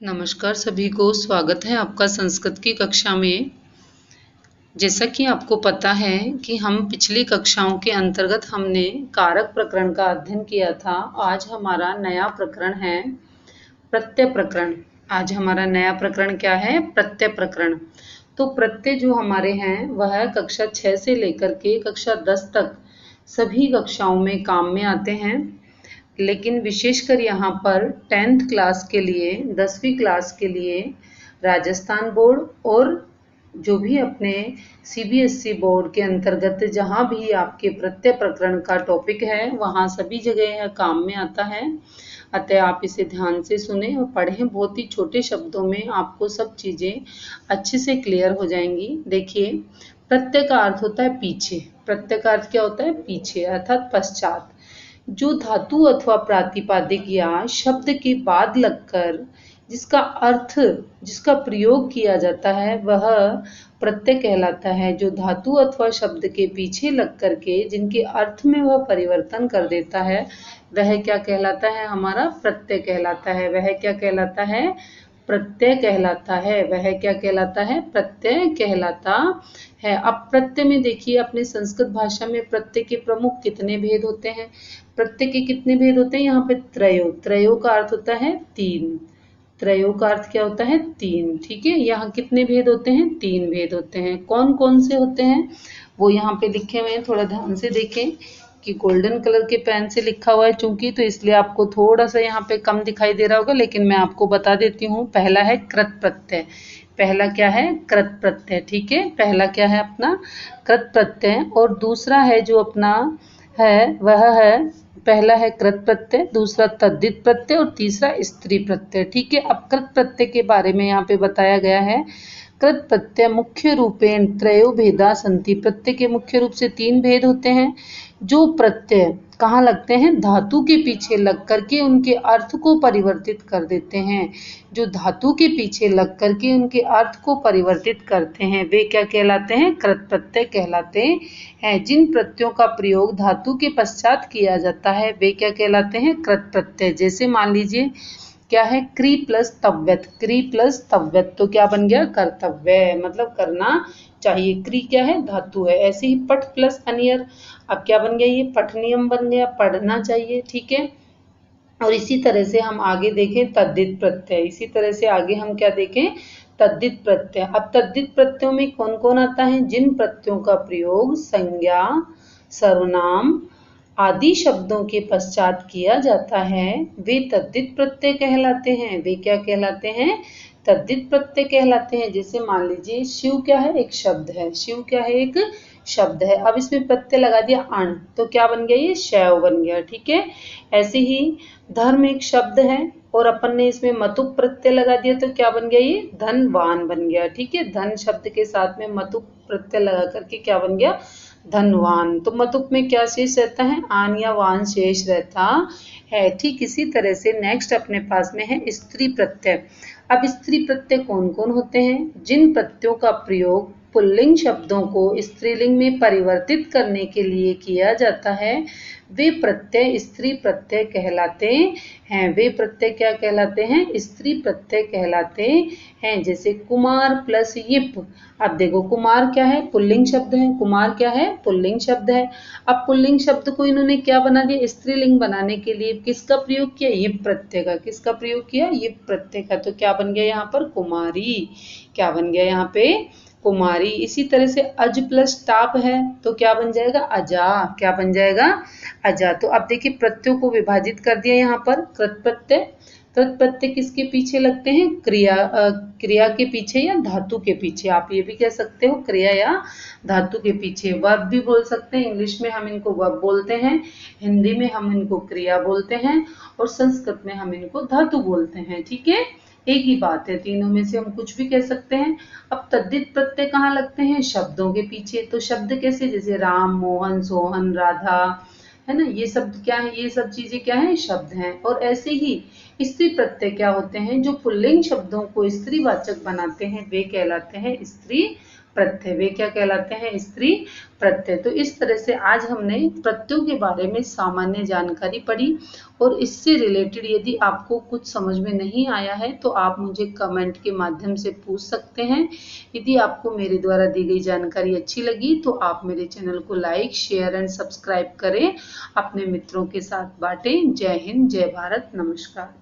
नमस्कार सभी को, स्वागत है आपका संस्कृत की कक्षा में। जैसा कि आपको पता है कि हम पिछली कक्षाओं के अंतर्गत हमने कारक प्रकरण का अध्ययन किया था। आज हमारा नया प्रकरण है प्रत्यय प्रकरण। आज हमारा नया प्रकरण क्या है? प्रत्यय प्रकरण। तो प्रत्यय जो हमारे हैं वह कक्षा 6 से लेकर के कक्षा 10 तक सभी कक्षाओं में काम में आते हैं, लेकिन विशेषकर यहाँ पर 10th क्लास के लिए, 10वीं क्लास के लिए राजस्थान बोर्ड और जो भी अपने CBSE बोर्ड के अंतर्गत जहाँ भी आपके प्रत्यय प्रकरण का टॉपिक है वहाँ सभी जगह यह काम में आता है। अतः आप इसे ध्यान से सुने और पढ़ें। बहुत ही छोटे शब्दों में आपको सब चीज़ें अच्छे से क्लियर हो जाएंगी। देखिए, प्रत्यय का अर्थ होता है पीछे। प्रत्यय का अर्थ क्या होता है? पीछे अर्थात पश्चात। जो धातु अथवा प्रातिपदिक या शब्द के बाद लगकर जिसका प्रयोग किया जाता है वह प्रत्यय कहलाता है। जो धातु अथवा शब्द के पीछे लग करके जिनके अर्थ में वह परिवर्तन कर देता है वह क्या कहलाता है? हमारा प्रत्यय कहलाता है। वह क्या कहलाता है? प्रत्यय कहलाता है। वह क्या कहलाता है? प्रत्यय कहलाता है। अब प्रत्यय में देखिए, अपने संस्कृत भाषा में प्रत्यय के प्रमुख कितने भेद होते हैं? प्रत्यय के कितने भेद होते हैं? यहाँ पे त्रयो। त्रयो का अर्थ होता है तीन। त्रयो का अर्थ क्या होता है? तीन। ठीक है, यहाँ कितने भेद होते हैं? तीन भेद होते हैं। कौन कौन से होते हैं वो यहाँ पे लिखे हुए हैं। थोड़ा ध्यान से देखें कि गोल्डन कलर के पेन से लिखा हुआ है चूंकि, तो इसलिए आपको थोड़ा सा यहाँ पे कम दिखाई दे रहा होगा, लेकिन मैं आपको बता देती हूँ। पहला है कृत प्रत्यय। पहला क्या है? कृत प्रत्यय। ठीक है, पहला क्या है अपना? कृत प्रत्यय। और दूसरा है जो अपना है वह है, पहला है कृत प्रत्यय, दूसरा तद्धित प्रत्यय और तीसरा स्त्री प्रत्यय। ठीक है, अब कृत प्रत्यय के बारे में यहाँ पे बताया गया है। कृत प्रत्यय मुख्य रूपेण त्रयो भेदा सन्ति। प्रत्यय के मुख्य रूप से तीन भेद होते हैं। जो प्रत्यय कहाँ लगते हैं? धातु के पीछे लग करके उनके अर्थ को परिवर्तित कर देते हैं। जो धातु के पीछे लग करके उनके अर्थ को परिवर्तित करते हैं वे क्या कहलाते हैं? कृत प्रत्यय कहलाते हैं। जिन प्रत्ययों का प्रयोग धातु के पश्चात किया जाता है वे क्या कहलाते हैं? कृत प्रत्यय। जैसे मान लीजिए क्या है? क्री प्लस तव्यत। क्री प्लस तव्यत तो क्या बन गया? कर्तव्य, मतलब करना चाहिए। क्री क्या है? धातु है। ऐसे ही पठ प्लस अनियर, अब क्या बन गया? ये पठनियम बन गया, पढ़ना चाहिए। ठीक है, और इसी तरह से हम आगे देखें तद्धित प्रत्यय। इसी तरह से आगे हम क्या देखें? तद्धित प्रत्यय। अब तद्धित प्रत्ययों में कौन कौन आता है? जिन प्रत्ययों का प्रयोग संज्ञा, सर्वनाम आदि शब्दों के पश्चात किया जाता है वे तद्धित प्रत्यय कहलाते हैं। वे क्या कहलाते हैं? तद्धित प्रत्यय कहलाते हैं। जैसे मान लीजिए शिव क्या है? एक शब्द है। शिव क्या है? एक शब्द है। अब इसमें प्रत्यय लगा दिया अण, तो क्या बन गया? ये शैव बन गया। ठीक है, ऐसे ही धर्म एक शब्द है और अपन ने इसमें मतुप प्रत्यय लगा दिया तो क्या बन गया? ये धनवान बन गया। ठीक है, धन शब्द के साथ में मतुप प्रत्यय लगा करके क्या बन गया? धनवान। तो मतुप में क्या शेष रहता है? आन या वान शेष रहता है। ठीक इसी तरह से नेक्स्ट अपने पास में है स्त्री प्रत्यय। अब स्त्री प्रत्यय कौन कौन होते हैं? जिन प्रत्ययों का प्रयोग पुल्लिंग शब्दों को स्त्रीलिंग में परिवर्तित करने के लिए किया जाता है वे प्रत्यय स्त्री प्रत्यय कहलाते हैं। वे प्रत्यय क्या कहलाते हैं? स्त्री प्रत्यय कहलाते हैं। जैसे कुमार प्लस यिप। अब देखो, कुमार क्या है? पुल्लिंग शब्द है। कुमार क्या है? पुल्लिंग शब्द है। अब पुल्लिंग शब्द को इन्होंने क्या बना दिया? स्त्रीलिंग बनाने के लिए किसका प्रयोग किया? यिप प्रत्यय का। किसका प्रयोग किया? यिप प्रत्यय का। तो क्या बन गया यहाँ पर? कुमारी। क्या बन गया यहाँ पे? कुमारी। इसी तरह से अज प्लस टाप है तो क्या बन जाएगा? अजा। क्या बन जाएगा? अजा। तो अब देखिए प्रत्ययों को विभाजित कर दिया यहाँ पर। कृत प्रत्यय, कृत प्रत्यय किसके पीछे लगते हैं? क्रिया के पीछे या धातु के पीछे। आप ये भी कह सकते हो क्रिया या धातु के पीछे। वर्ब भी बोल सकते हैं। इंग्लिश में हम इनको वर्ब बोलते हैं, हिंदी में हम इनको क्रिया बोलते हैं और संस्कृत में हम इनको धातु बोलते हैं। ठीक है, एक ही बात है, तीनों में से हम कुछ भी कह सकते हैं। अब तद्धित प्रत्यय कहाँ लगते हैं? शब्दों के पीछे। तो शब्द कैसे? जैसे राम, मोहन, सोहन, राधा, है ना, ये सब क्या है? ये सब चीजें क्या है? शब्द हैं। और ऐसे ही स्त्री प्रत्यय क्या होते हैं? जो पुल्लिंग शब्दों को स्त्रीवाचक बनाते हैं वे कहलाते हैं स्त्री प्रत्यय। वे क्या कहलाते हैं? स्त्री प्रत्यय। तो इस तरह से आज हमने प्रत्ययों के बारे में सामान्य जानकारी पढ़ी और इससे रिलेटेड यदि आपको कुछ समझ में नहीं आया है तो आप मुझे कमेंट के माध्यम से पूछ सकते हैं। यदि आपको मेरे द्वारा दी गई जानकारी अच्छी लगी तो आप मेरे चैनल को लाइक, शेयर एंड सब्सक्राइब करें, अपने मित्रों के साथ बांटें। जय हिंद, जय भारत, नमस्कार।